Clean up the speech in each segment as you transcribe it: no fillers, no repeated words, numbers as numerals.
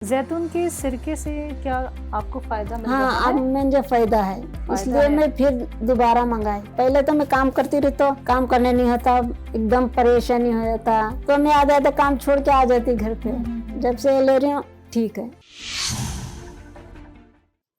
जैतून के सिरके से क्या आपको फायदा मिल रहा हाँ, है? अब मुझे फायदा है, इसलिए है। मैं फिर दोबारा मंगाई। पहले तो मैं काम करती रही तो काम करने नहीं होता, एकदम परेशानी हो जाता, तो मैं आधा काम छोड़ के आ जाती घर पे। जब से ले रही हूँ ठीक है।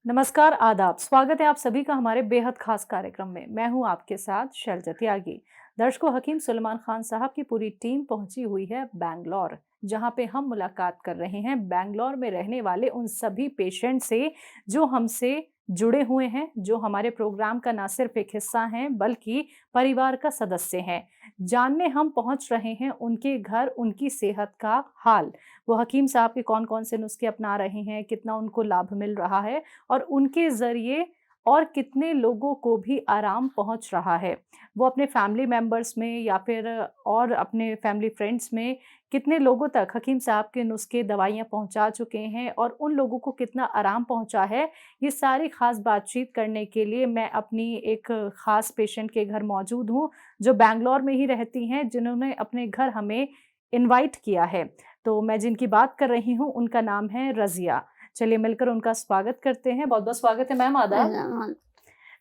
नमस्कार, आदाब, स्वागत है आप सभी का हमारे बेहद खास कार्यक्रम में। मैं हूं आपके साथ शैलजा त्यागी। दर्शकों, हकीम सुलेमान खान साहब की पूरी टीम पहुंची हुई है बैंगलोर, जहां पे हम मुलाकात कर रहे हैं बैंगलोर में रहने वाले उन सभी पेशेंट से जो हमसे जुड़े हुए हैं, जो हमारे प्रोग्राम का ना सिर्फ एक हिस्सा हैं बल्कि परिवार का सदस्य हैं। जानने हम पहुंच रहे हैं उनके घर, उनकी सेहत का हाल, वो हकीम साहब के कौन कौन से नुस्खे अपना रहे हैं, कितना उनको लाभ मिल रहा है और उनके जरिए और कितने लोगों को भी आराम पहुंच रहा है। वो अपने फैमिली मेंबर्स में या फिर और अपने फैमिली फ्रेंड्स में कितने लोगों तक हकीम साहब के नुस्खे दवाइयां पहुंचा चुके हैं और उन लोगों को कितना आराम पहुंचा है, ये सारी खास बातचीत करने के लिए मैं अपनी एक खास पेशेंट के घर मौजूद हूं, जो बैंगलोर में ही रहती हैं, जिन्होंने अपने घर हमें इनवाइट किया है। तो मैं जिनकी बात कर रही हूँ उनका नाम है रजिया। चलिए मिलकर उनका स्वागत करते हैं। बहुत बहुत स्वागत है मैम। आदाब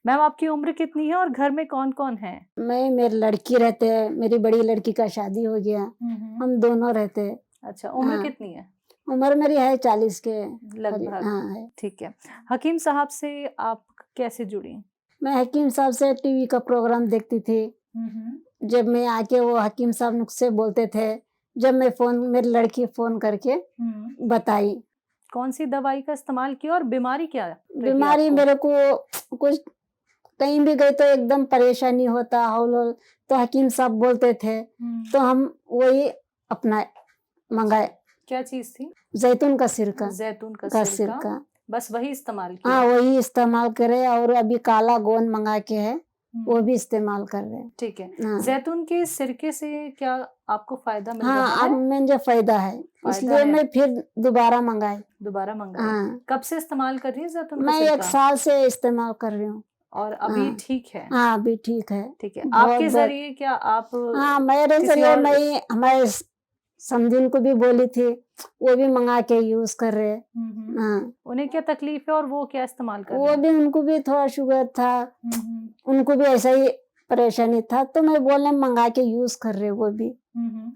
मैम, आपकी उम्र कितनी है और घर में कौन कौन है? मैं मेरी लड़की रहते है, मेरी बड़ी लड़की का शादी हो गया, हम दोनों रहते हैं। अच्छा, उम्र हाँ। कितनी है? उम्र मेरी है 40 के लगभग। हाँ है। ठीक है। हकीम साहब से आप कैसे जुड़ी? मैं हकीम साहब से टीवी का प्रोग्राम देखती थी। जब मैं आके वो हकीम साहब नुस्खे बोलते थे, जब मैं मेरी लड़की फोन करके बताई। कौन सी दवाई का इस्तेमाल किया और बीमारी क्या रही बीमारी आपको? मेरे को कुछ कहीं भी गई तो एकदम परेशानी होता, हौल तो हकीम साहब बोलते थे, तो हम वही अपना मंगाए। क्या चीज थी? जैतून का सिरका। जैतून का सिरका। बस वही इस्तेमाल किया? हाँ, वही इस्तेमाल करे और अभी काला गोंद मंगा के है, वो भी इस्तेमाल कर रहे हैं। ठीक है। हाँ। जैतून के सिरके से क्या आपको फायदा मिल हाँ, रहा अब है? मुझे फायदा है, इसलिए मैं फिर दोबारा मंगाई। दोबारा मंगाई? हाँ। कब से इस्तेमाल कर रही है जैतून का मैं सिरका? 1 साल से इस्तेमाल कर रही हूँ। और अभी हाँ। ठीक है? हाँ, अभी ठीक है। ठीक है। बहुत आपके बहुत जरिए क्या आप हाँ, मेरे किसी जरिए और मैं हमारे समझिन को भी बोली थी, वो भी मंगा के यूज कर रहे। हाँ, उन्हें क्या तकलीफ है और वो क्या इस्तेमाल कर रहे वो हैं? भी उनको भी थोड़ा शुगर था, उनको भी ऐसा ही परेशानी था, तो मैं बोले मंगा के यूज कर रहे वो भी।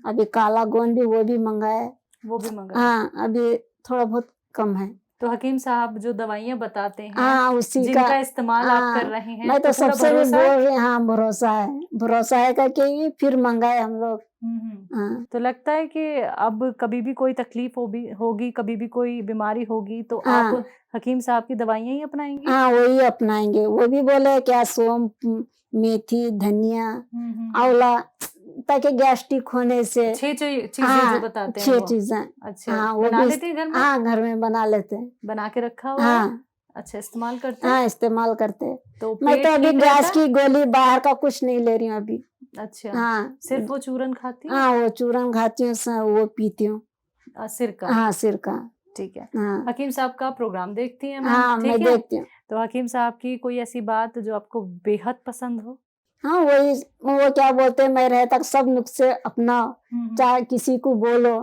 अभी काला गोंद भी वो भी मंगाया। वो भी मंगाया? हाँ, अभी थोड़ा बहुत कम है। तो हकीम साहब जो दवाइयाँ बताते हैं, हाँ, उसी का जिनका इस्तेमाल आप कर हाँ, रहे हैं, मैं तो पूरा सबसे भी भरोसा बोल है? रही हाँ, भरोसा है करके ही फिर मंगाए हम लोग। हाँ। तो लगता है कि अब कभी भी कोई तकलीफ होगी, कभी भी कोई बीमारी होगी तो आप हाँ। हकीम साहब की दवाइयाँ ही अपनाएंगे? हाँ, वही अपनाएंगे। वो भी बोले क्या सोम, मेथी, धनिया, आंवला, ताकि गैस्ट्रिक होने से। छह चीजें हाँ, जो बताते हैं 6 वो? चीजें। अच्छा, हाँ, वो बना भी लेते हैं घर में? हाँ, घर में बना लेते हैं। बना के रखा हुआ है? हाँ। अच्छा, इस्तेमाल करते हैं? हाँ, इस्तेमाल करते हैं। तो मैं पेट तो अभी ठीक गैस रहता है? की गोली बाहर का कुछ नहीं ले रही हूँ अभी। अच्छा, हाँ। सिर्फ वो चूरन खाती है? हाँ, वो चूरन खाती हूँ, वो पीती हूँ। सिरका? हाँ, सिरका। ठीक है। हाँ। हकीम साहब का प्रोग्राम देखती हैं मैम? हाँ, मैं ठीक है। देखती हूँ। तो हकीम साहब की कोई ऐसी बात जो आपको बेहद पसंद हो? हाँ, वो क्या बोलते हैं, मैं रहे तक सब नुस्खे अपनाओ, चाहे किसी को बोलो,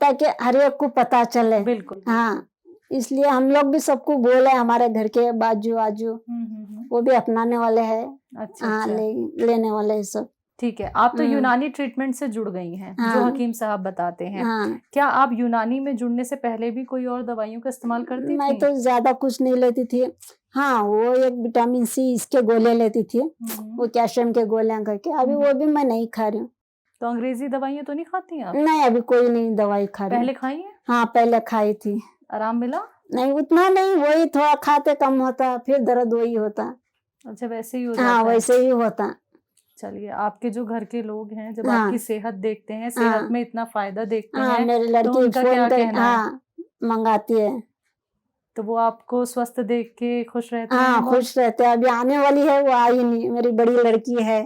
ताकि हर एक को पता चले। बिल्कुल। हाँ, इसलिए हम लोग भी सबको बोले, हमारे घर के बाजू आजू वो भी अपनाने वाले हैं। अच्छा, हाँ, अच्छा। लेने वाले हैं सब। ठीक है। आप तो यूनानी ट्रीटमेंट से जुड़ गई हैं, जो हाँ। हकीम साहब बताते हैं। हाँ। क्या आप यूनानी में जुड़ने से पहले भी कोई और दवाइयों का इस्तेमाल करती मैं थी? तो ज्यादा कुछ नहीं लेती थी। हाँ, वो एक विटामिन सी इसके गोले लेती थी, वो कैल्शियम के गोले करके। अभी वो भी मैं नहीं खा रही हूँ। तो अंग्रेजी दवाइयाँ तो नहीं खाती आप? नहीं, अभी कोई नहीं दवाई खा रही हूँ। पहले खाई हैं? हाँ, पहले खाई थी। आराम मिला? नहीं, उतना नहीं, वही थोड़ा खाते कम होता, फिर दर्द वही होता। अच्छा, वैसे ही हो जाता हाँ, है? वैसे ही होता। चलिए, आपके जो घर के लोग हैं जब हाँ। आपकी सेहत देखते हैं, हाँ। सेहत में इतना फायदा देखते हाँ, हैं, मेरी तो लड़की उनका फोन क्या कर कहना है? हाँ, मंगाती है। तो वो आपको स्वस्थ देख के खुश रहते हैं? हाँ, और खुश रहते हैं। अभी आने वाली है, वो आई नहीं, मेरी बड़ी लड़की है।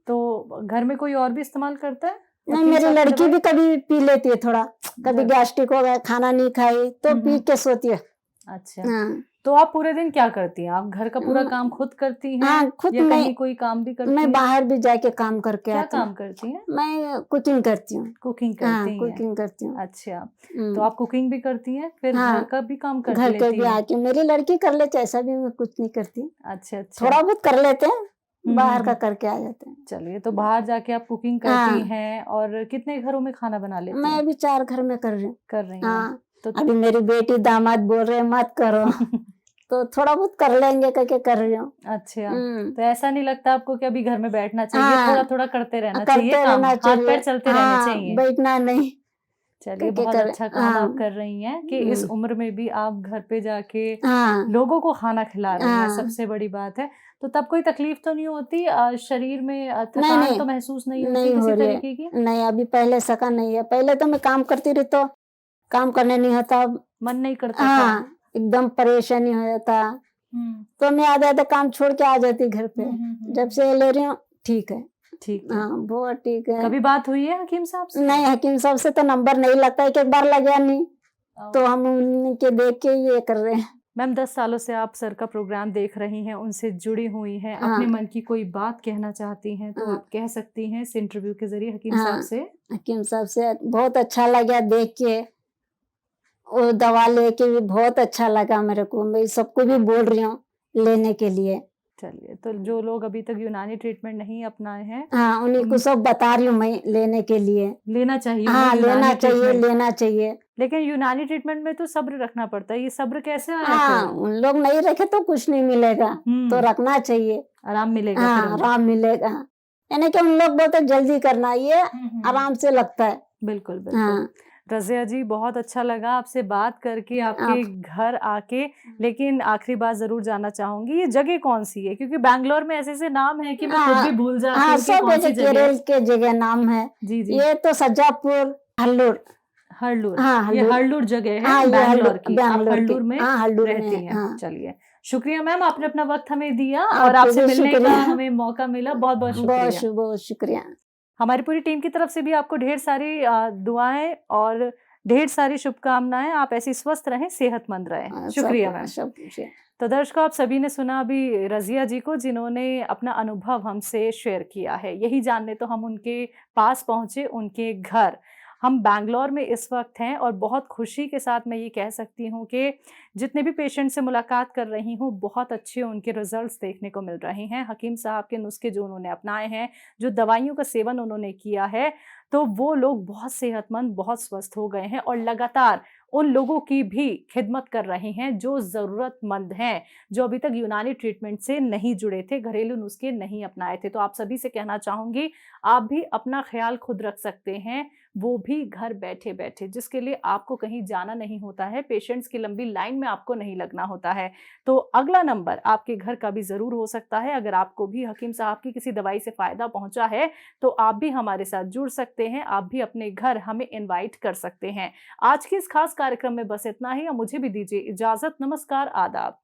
तो घर में कोई और भी इस्तेमाल करता है? नहीं, हकीम मेरी साहब की लड़की दवाई? भी कभी पी लेती है थोड़ा, कभी गैस्ट्रिक हो गया, खाना नहीं खाई तो पी के सोती है। अच्छा। हाँ। तो आप पूरे दिन क्या करती हैं? आप घर का पूरा काम खुद करती हैं हाँ, खुद या मैं कहीं कोई काम भी करती मैं हैं? बाहर भी जाके काम करके क्या आती हूँ। काम करती हैं? मैं कुकिंग करती हूँ। कुकिंग हाँ, करती हैं। कुकिंग करती हूँ। अच्छा, तो हम्म, आप कुकिंग भी करती हैं, फिर घर हाँ, का भी काम कर घर के लेती भी हैं? आके मेरी लड़की कर लेते, ऐसा भी मैं कुछ नहीं करती। अच्छा, अच्छा। थोड़ा बहुत कर लेते हैं, बाहर का हम्म। करके आ जाते हैं। चलिए, तो बाहर जाके आप कुकिंग करती हाँ, हैं और कितने घरों में खाना बना लेती मैं हैं? अभी 4 घर में कर रही हूँ। कर रही हैं। हाँ, तो अभी मेरी बेटी दामाद बोल रहे हैं मत करो तो थोड़ा बहुत कर लेंगे करके कर रही हूँ। अच्छा, तो ऐसा नहीं लगता आपको कि अभी घर में बैठना चाहिए, हाँ, थोड़ा-थोड़ा करते रहना चाहिए करते काम, रहना हाथ चाहिए। पैर चलते रहने हाँ, चाहिए? बैठना नहीं चलिए, करके बहुत कर। अच्छा काम हाँ, आप कर रही हैं कि इस उम्र में भी आप घर पे जाके हाँ, लोगों को खाना खिला रही हैं, हाँ। सबसे बड़ी बात है। तो तब कोई तकलीफ तो नहीं होती शरीर में नहीं, थकान नहीं, तो महसूस नहीं होती नहीं हो किसी रही है। तरीके की? नहीं, अभी पहले सका नहीं है। पहले तो मैं काम करती रही तो काम करने नहीं होता। मन नहीं करता था? हाँ, एकदम परेशानी हो जाता। हुँ। तो मैं आधा-आधा काम छोड़ के आ जाती घर पे। जब से ले रही हूँ, ठीक है। ठीक है। हाँ, बहुत ठीक है। कभी बात हुई है हकीम साहब से? नहीं, हकीम साहब से तो नंबर नहीं लगता, एक बार लगा नहीं, तो हम उनके देख के ये कर रहे हैं। मैम 10 सालों से आप सर का प्रोग्राम देख रही हैं, उनसे जुड़ी हुई हैं, हाँ, अपने मन की कोई बात कहना चाहती हैं तो हाँ, कह सकती हैं इस इंटरव्यू के ज़रिए हकीम साहब हाँ, से? हकीम साहब से बहुत अच्छा लगा देख के। वो दवा लेके भी बहुत अच्छा लगा मेरे को। मैं सबको भी बोल रही हूँ लेने के लिए। चलिए, तो जो लोग अभी तक यूनानी ट्रीटमेंट नहीं अपनाए हैं, हाँ, उन्हीं को उन सब बता रही हूँ मैं लेने के लिए। लेना चाहिए हाँ, उन्हें लेना यूनानी चाहिए, ट्रीटमेंट। लेना चाहिए। लेकिन यूनानी ट्रीटमेंट में तो सब्र रखना पड़ता है, ये सब्र कैसे आया हाँ, फिर? उन लोग नहीं रखे तो कुछ नहीं मिलेगा, तो हुँ, रखना चाहिए। आराम मिलेगा फिर हाँ, हमें। आराम मिलेगा। यानी कि उन लोग बोलते जल्दी करना, ये आराम से लगता है। बिल्कुल, बिल्कुल। हाँ, रज़िया जी, बहुत अच्छा लगा आपसे बात करके, आपके आप घर आके। लेकिन आखिरी बात ज़रूर जानना चाहूँगी, ये जगह कौन-सी है? क्योंकि बैंगलोर में ऐसे-ऐसे नाम हैं कि मैं खुद भी हाँ, भूल जाती हाँ, हूँ कि सब कौन-सी जगह जगह है। केरल के जगह नाम है। जी, जी। ये तो सज्जापुर, हल्लूर। हरलूर, हाँ, ये हल्लूर। हरलूर जगह है हाँ, ये बैंगलोर की। आप बैंगलोर की। हरलूर में हाँ, हल्लूर में रहती है। हैं। हाँ, चलिए, शुक्रिया मैम, आपने अपना वक़्त हमें दिया और आपको आपसे भी मिलने का शुक्रिया। हमें मौका मिला। बहुत-बहुत शुक्रिया। बहुत शुक्रिया। हमारी पूरी टीम की तरफ से भी आपको ढेर सारी दुआएँ और ढेर सारी शुभकामनाएँ। आप ऐसे स्वस्थ रहें, सेहतमंद रहें। शुक्रिया मैम। सब कुछ है। तो दर्शकों, आप सभी ने सुना अभी रज़िया जी को, जिन्होंने अपना अनुभव हमसे शेयर किया है। यही जानने तो हम उनके पास पहुँचे, उनके घर। हम बैंगलोर में इस वक़्त हैं और बहुत खुशी के साथ मैं ये कह सकती हूँ कि जितने भी पेशेंट से मुलाकात कर रही हूँ, बहुत अच्छे उनके रिज़ल्ट्स देखने को मिल रहे हैं। हकीम साहब के नुस्खे जो उन्होंने अपनाए हैं, जो दवाइयों का सेवन उन्होंने किया है, तो वो लोग बहुत सेहतमंद, बहुत स्वस्थ हो गए हैं और लगातार उन लोगों की भी खिदमत कर रहे हैं जो ज़रूरतमंद हैं, जो अभी तक यूनानी ट्रीटमेंट से नहीं जुड़े थे, घरेलू नुस्खे नहीं अपनाए थे। तो आप सभी से कहना चाहूँगी, आप भी अपना ख़्याल खुद रख सकते हैं, वो भी घर बैठे-बैठे, जिसके लिए आपको कहीं जाना नहीं होता है, पेशेंट्स की लंबी लाइन में आपको नहीं लगना होता है। तो अगला नंबर आपके घर का भी ज़रूर हो सकता है। अगर आपको भी हकीम साहब की किसी दवाई से फ़ायदा पहुँचा है, तो आप भी हमारे साथ जुड़ सकते हैं, आप भी अपने घर हमें इनवाइट कर सकते हैं। आज के इस खास कार्यक्रम में बस इतना ही और मुझे भी दीजिए इजाज़त। नमस्कार, आदाब।